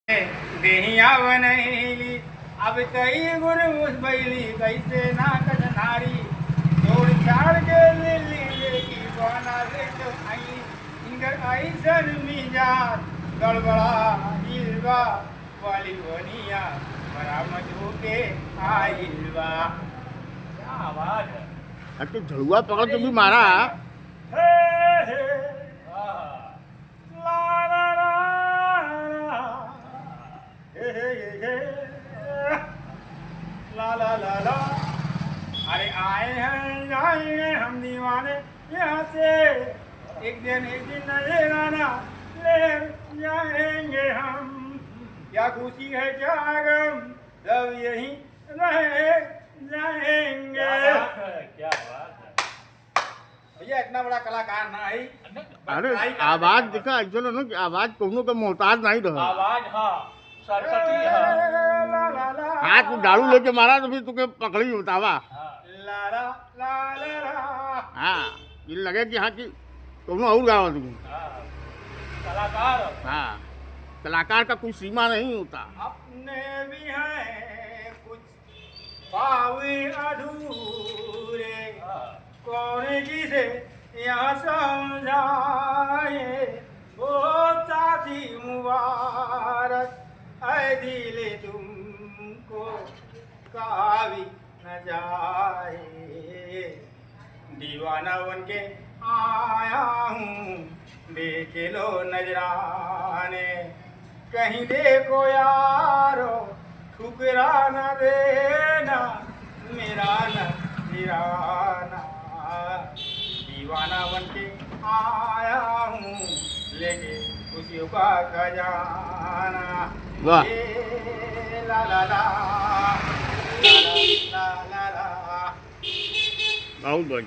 देहिया बनैली अब कई गुर बैली कैसे ना नारी छोड़ छाड़ के लिली की बना से तो आई इनकर ऐसन मिजाज गड़बड़ा हिलवा वाली बनिया बरामद होके आइलवा। क्या आवाज है। अब तो झड़ुआ पकड़ के भी मारा। हे हे ला ला ला हे हे हे ला ला ला ला। अरे आए हैं जाएंगे हम दीवाने यहाँ से एक दिन नए गाना ले जाएंगे हम। क्या खुशी है क्या गम सब यही रह जाएंगे। क्या बात है भैया, इतना बड़ा कलाकार ना है। अरे आवाज देखा चलो ना कि आवाज कोनो का मोहताज नहीं रहा। आवाज हाँ सरस्वती है। ला ला ला हाथ में झाड़ू लेके मारा तो फिर तुके पकड़ी बतावा। ला ला ला ला ला। हाँ ये लगे कि हाँ कि कोनो और गावा तुम। कलाकार हाँ कलाकार का कोई सीमा नहीं होता। अपने भी हैं कुछ पावे अधूरे कौन किसे यहाँ समझाए। ओ साथी मुबारक ऐ दिले तुमको कहा भी न जाए। दीवाना बन के आया हूँ देखे लो नजराने कहीं देखो यारो ठुकरा न देना मेरा नजराना। दीवाना बन के आया हूँ लेके खुशियों का खजाना। वाह। ये ला ला ला ला ला ला ला। बहुत बढ़िया।